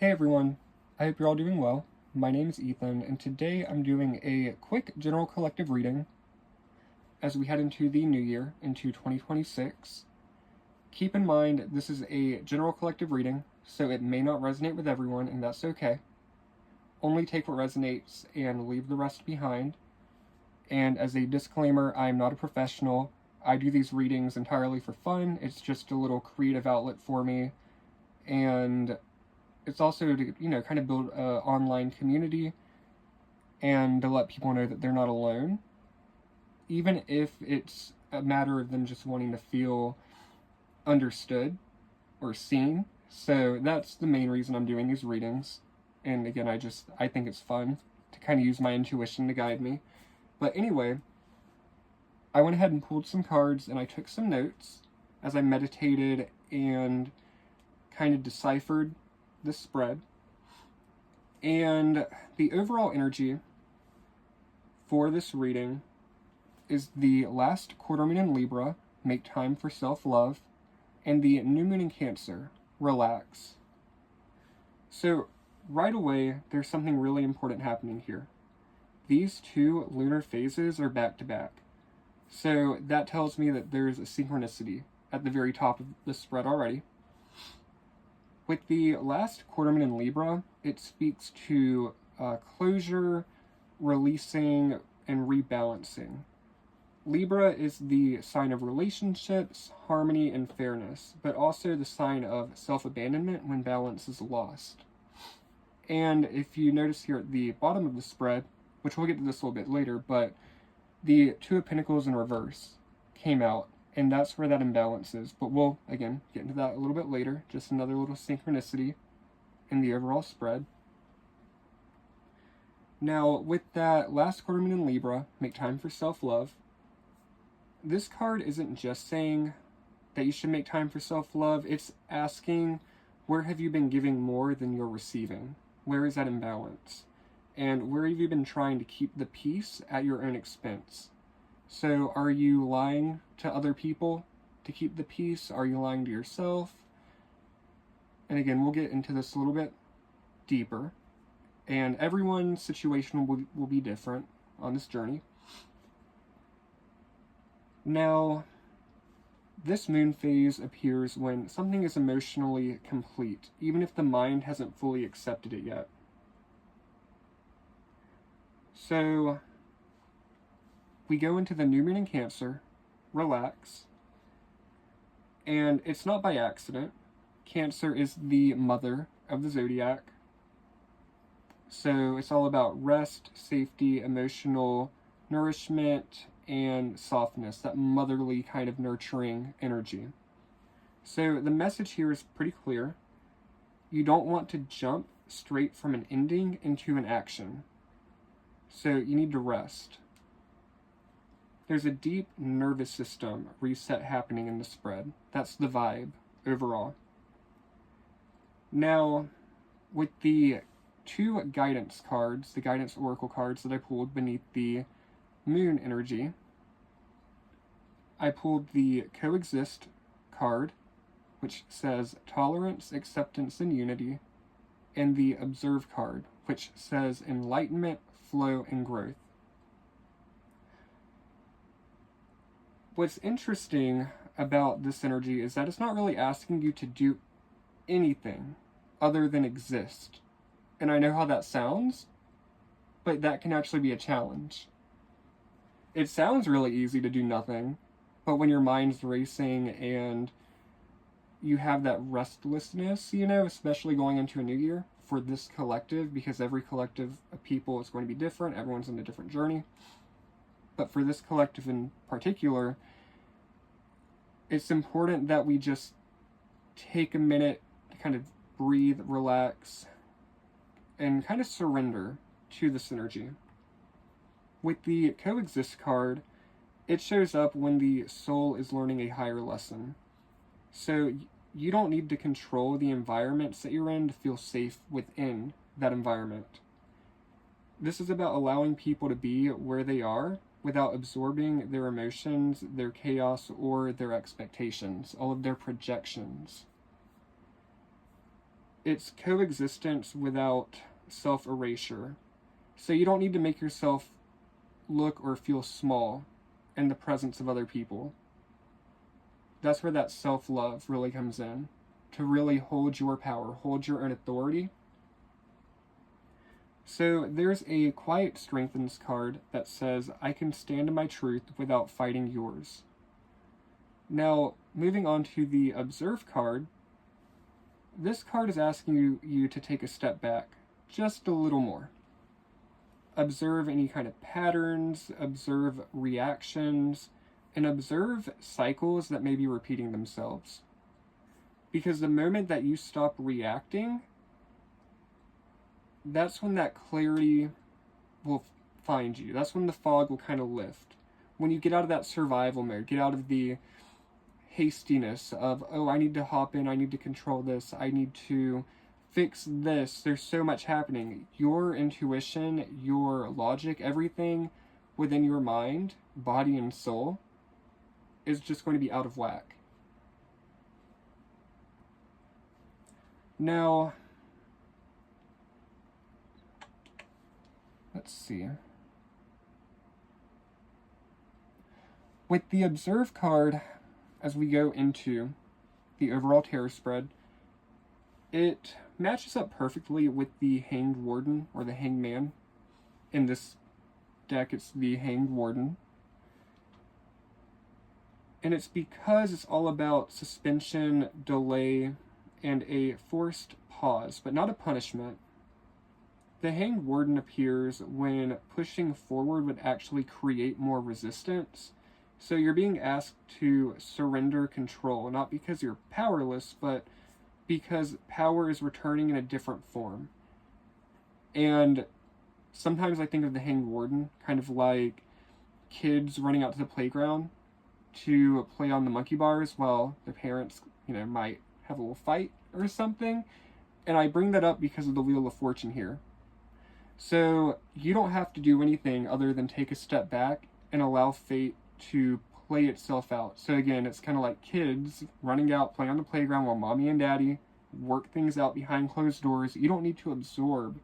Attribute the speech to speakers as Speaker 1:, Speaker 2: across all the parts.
Speaker 1: Hey everyone, I hope you're all doing well. My name is Ethan, and today I'm doing a quick general collective reading as we head into the new year, into 2026. Keep in mind, this is a general collective reading, so it may not resonate with everyone, and that's okay. Only take what resonates and leave the rest behind. And as a disclaimer, I'm not a professional. I do these readings entirely for fun. It's just a little creative outlet for me, and it's also to, kind of build an online community and to let people know that they're not alone, even if it's a matter of them just wanting to feel understood or seen. So that's the main reason I'm doing these readings. And again, I think it's fun to kind of use my intuition to guide me. But anyway, I went ahead and pulled some cards and I took some notes as I meditated and kind of deciphered the spread. And the overall energy for this reading is the last quarter moon in Libra, make time for self-love, and the new moon in Cancer, relax. So right away, there's something really important happening here. These two lunar phases are back to back. So that tells me that there's a synchronicity at the very top of the spread already. With the last quarter moon in Libra, it speaks to closure, releasing, and rebalancing. Libra is the sign of relationships, harmony, and fairness, but also the sign of self-abandonment when balance is lost. And if you notice here at the bottom of the spread, which we'll get to this a little bit later, but the Two of Pentacles in reverse came out, and that's where that imbalance is. But we'll, again, get into that a little bit later. Just another little synchronicity in the overall spread. Now, with that last quarter moon in Libra, make time for self-love, this card isn't just saying that you should make time for self-love. It's asking, where have you been giving more than you're receiving? Where is that imbalance? And where have you been trying to keep the peace at your own expense? So are you lying to other people to keep the peace? Are you lying to yourself? And again, we'll get into this a little bit deeper. And everyone's situation will be different on this journey. Now, this moon phase appears when something is emotionally complete, even if the mind hasn't fully accepted it yet. So we go into the new moon in Cancer, relax, and it's not by accident. Cancer is the mother of the zodiac, so it's all about rest, safety, emotional nourishment, and softness, that motherly kind of nurturing energy. So the message here is pretty clear. You don't want to jump straight from an ending into an action, so you need to rest. There's a deep nervous system reset happening in the spread. That's the vibe overall. Now, with the two guidance cards, the guidance oracle cards that I pulled beneath the moon energy, I pulled the coexist card, which says tolerance, acceptance, and unity, and the observe card, which says enlightenment, flow, and growth. What's interesting about this energy is that it's not really asking you to do anything other than exist. And I know how that sounds, but that can actually be a challenge. It sounds really easy to do nothing, but when your mind's racing and you have that restlessness, especially going into a new year for this collective, because every collective of people is going to be different, everyone's on a different journey. But for this collective in particular, it's important that we just take a minute to kind of breathe, relax, and kind of surrender to this energy. With the coexist card, it shows up when the soul is learning a higher lesson. So you don't need to control the environments that you're in to feel safe within that environment. This is about allowing people to be where they are without absorbing their emotions, their chaos, or their expectations, all of their projections. it's coexistence without self-erasure. So you don't need to make yourself look or feel small in the presence of other people. That's where that self-love really comes in, to really hold your power, hold your own authority. So there's a quiet strengthens card that says, I can stand in my truth without fighting yours. Now, moving on to the observe card, this card is asking you to take a step back, just a little more. Observe any kind of patterns, observe reactions, and observe cycles that may be repeating themselves. Because the moment that you stop reacting, that's when that clarity will find you. That's when the fog will kind of lift. When you get out of that survival mode, get out of the hastiness of, oh, I need to hop in, I need to control this, I need to fix this, there's so much happening. Your intuition, your logic, everything within your mind, body, and soul is just going to be out of whack. Now, let's see. With the Observe card, as we go into the overall tarot spread, it matches up perfectly with the Hanged Warden, or the Hanged Man. In this deck, it's the Hanged Warden. And it's because it's all about suspension, delay, and a forced pause, but not a punishment. The Hanged Warden appears when pushing forward would actually create more resistance. So you're being asked to surrender control, not because you're powerless, but because power is returning in a different form. And sometimes I think of the Hanged Warden kind of like kids running out to the playground to play on the monkey bars while their parents, might have a little fight or something. And I bring that up because of the Wheel of Fortune here. So you don't have to do anything other than take a step back and allow fate to play itself out. So again, it's kind of like kids running out, playing on the playground while mommy and daddy work things out behind closed doors. You don't need to absorb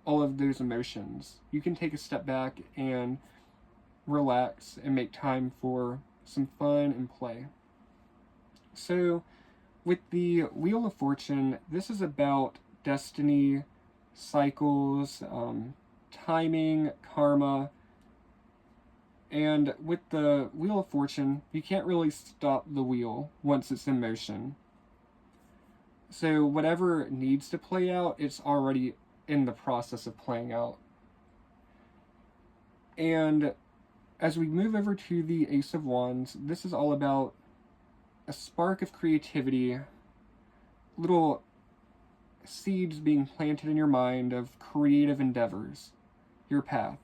Speaker 1: all of those emotions. You can take a step back and relax and make time for some fun and play. So with the Wheel of Fortune, this is about destiny, cycles, timing, karma. And with the Wheel of Fortune, you can't really stop the wheel once it's in motion. So whatever needs to play out, it's already in the process of playing out. And as we move over to the Ace of Wands, this is all about a spark of creativity, little seeds being planted in your mind of creative endeavors, your path.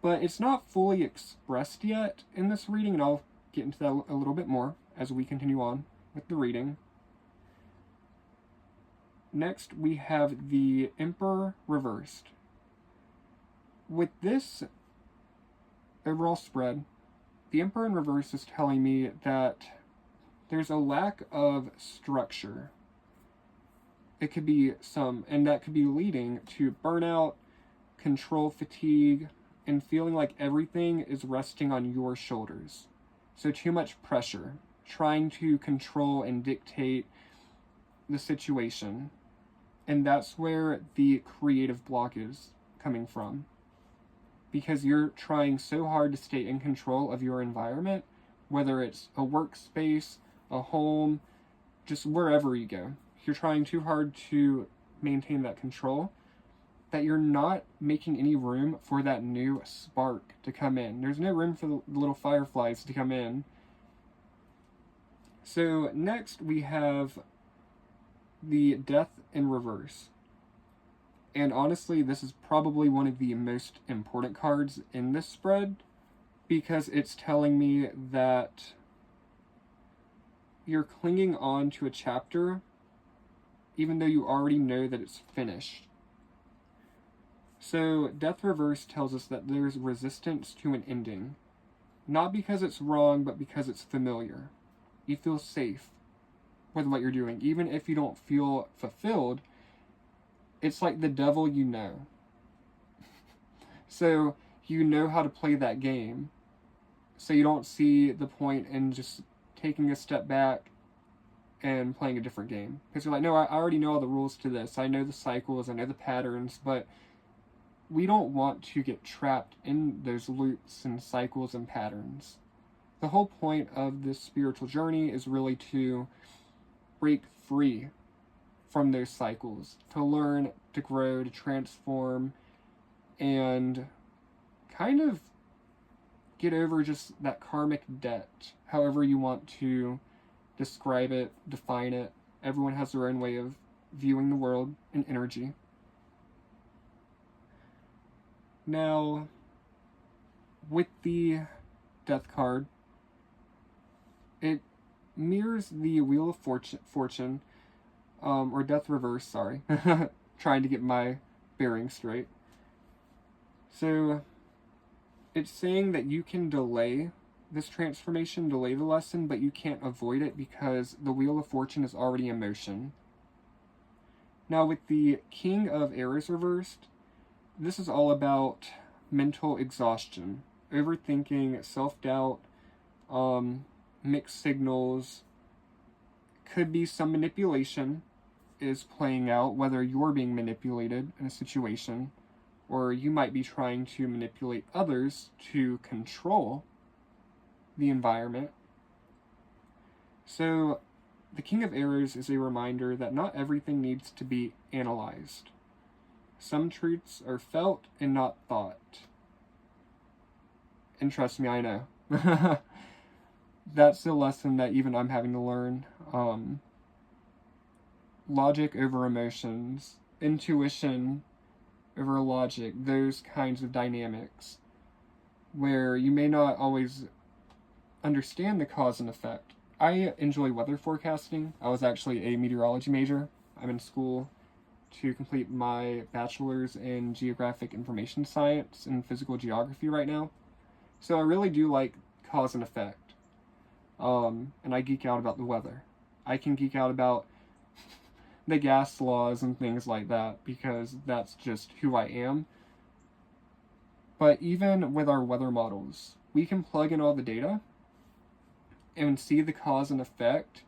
Speaker 1: But it's not fully expressed yet in this reading, and I'll get into that a little bit more as we continue on with the reading. Next, we have the Emperor reversed. With this overall spread, the Emperor in reverse is telling me that there's a lack of structure. It could be and that could be leading to burnout, control fatigue, and feeling like everything is resting on your shoulders. So too much pressure, trying to control and dictate the situation. And that's where the creative block is coming from. Because you're trying so hard to stay in control of your environment, whether it's a workspace, a home, just wherever you go. You're trying too hard to maintain that control, that you're not making any room for that new spark to come in. There's no room for the little fireflies to come in. So next we have the Death in reverse. And honestly, this is probably one of the most important cards in this spread, because it's telling me that you're clinging on to a chapter even though you already know that it's finished. So Death Reverse tells us that there's resistance to an ending. Not because it's wrong, but because it's familiar. You feel safe. with what you're doing. Even if you don't feel fulfilled, it's like the devil you know. So you know how to play that game. So you don't see the point in just taking a step back and playing a different game. Because you're like, no, I already know all the rules to this. I know the cycles, I know the patterns, but we don't want to get trapped in those loops and cycles and patterns. The whole point of this spiritual journey is really to break free from those cycles, to learn, to grow, to transform, and kind of get over just that karmic debt, however you want to describe it, define it. Everyone has their own way of viewing the world and energy. Now, with the Death card, it mirrors the Wheel of Fortune, or Death Reverse, sorry. Trying to get my bearings straight. So, it's saying that you can delay this transformation, delay the lesson, but you can't avoid it because the Wheel of Fortune is already in motion. Now, with the King of Arrows reversed, this is all about mental exhaustion, overthinking, self-doubt, mixed signals. Could be some manipulation is playing out, whether you're being manipulated in a situation, or you might be trying to manipulate others to control the environment. So, the King of Arrows is a reminder that not everything needs to be analyzed. Some truths are felt and not thought. And trust me, I know. That's the lesson that even I'm having to learn. Logic over emotions, intuition over logic, those kinds of dynamics, where you may not always understand the cause and effect. I enjoy weather forecasting. I was actually a meteorology major. I'm in school to complete my bachelor's in geographic information science and physical geography right now. So I really do like cause and effect. And I geek out about the weather. I can geek out about the gas laws and things like that because that's just who I am. But even with our weather models, we can plug in all the data and see the cause and effect.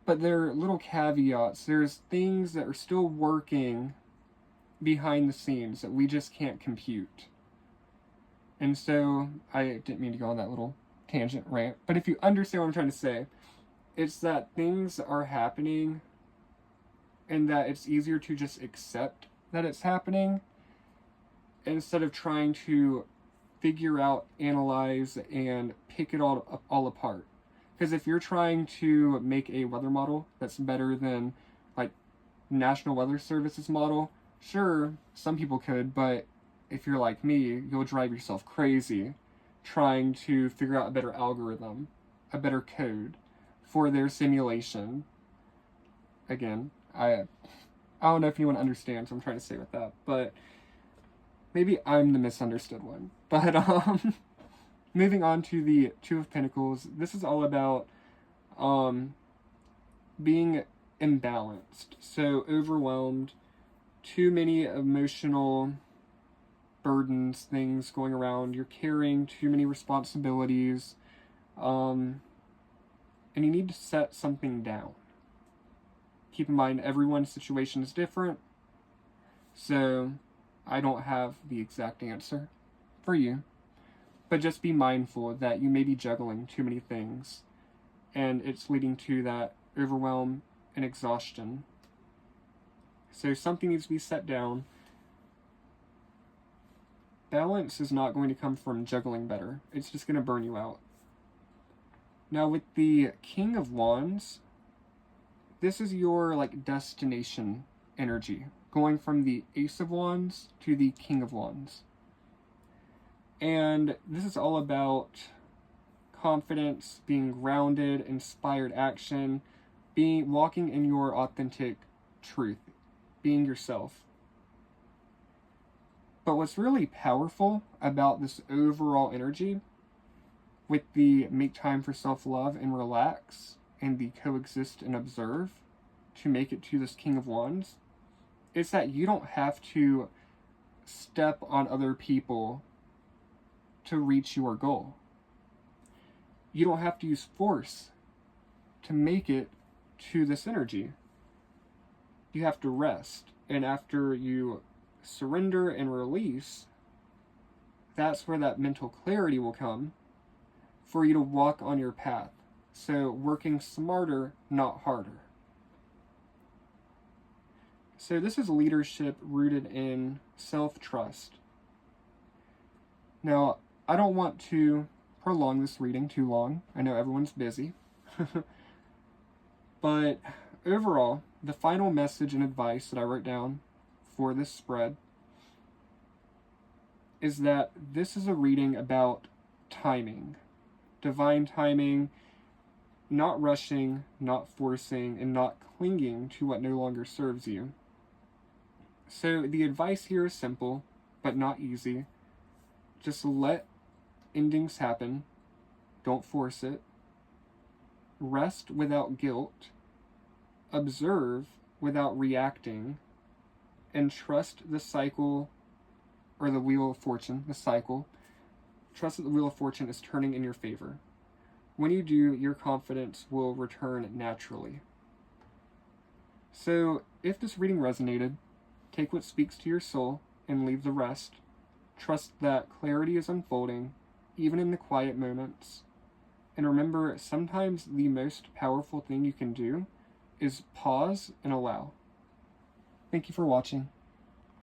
Speaker 1: But there are little caveats. There's things that are still working behind the scenes that we just can't compute. And so, I didn't mean to go on that little tangent rant, but if you understand what I'm trying to say, it's that things are happening and that it's easier to just accept that it's happening instead of trying to figure out, analyze, and pick it all apart. Because if you're trying to make a weather model that's better than, like, National Weather Service's model, sure, some people could, but if you're like me, you'll drive yourself crazy trying to figure out a better algorithm, a better code for their simulation. Again, I don't know if anyone understands what I'm trying to say with that, but maybe I'm the misunderstood one. But moving on to the Two of Pentacles, this is all about being imbalanced, so overwhelmed, too many emotional burdens, things going around, you're carrying too many responsibilities, and you need to set something down. Keep in mind, everyone's situation is different, so I don't have the exact answer for you. But just be mindful that you may be juggling too many things, and it's leading to that overwhelm and exhaustion. So something needs to be set down. Balance is not going to come from juggling better. It's just going to burn you out. Now with the King of Wands, this is your destination energy, going from the Ace of Wands to the King of Wands. And this is all about confidence, being grounded, inspired action, walking in your authentic truth, being yourself. But what's really powerful about this overall energy with the make time for self-love and relax and the coexist and observe to make it to this King of Wands is that you don't have to step on other people to reach your goal. You don't have to use force to make it to this energy. You have to rest. And after you surrender and release, that's where that mental clarity will come for you to walk on your path. So working smarter, not harder. So this is leadership rooted in self-trust. Now, I don't want to prolong this reading too long. I know everyone's busy. But overall, the final message and advice that I wrote down for this spread is that this is a reading about timing. Divine timing, not rushing, not forcing, and not clinging to what no longer serves you. So the advice here is simple, but not easy. Just let endings happen. Don't force it. Rest without guilt. Observe without reacting. And trust the cycle, or the wheel of fortune, the cycle. Trust that the wheel of fortune is turning in your favor. When you do, your confidence will return naturally. So, if this reading resonated, take what speaks to your soul and leave the rest. Trust that clarity is unfolding, even in the quiet moments. And remember, sometimes the most powerful thing you can do is pause and allow. Thank you for watching.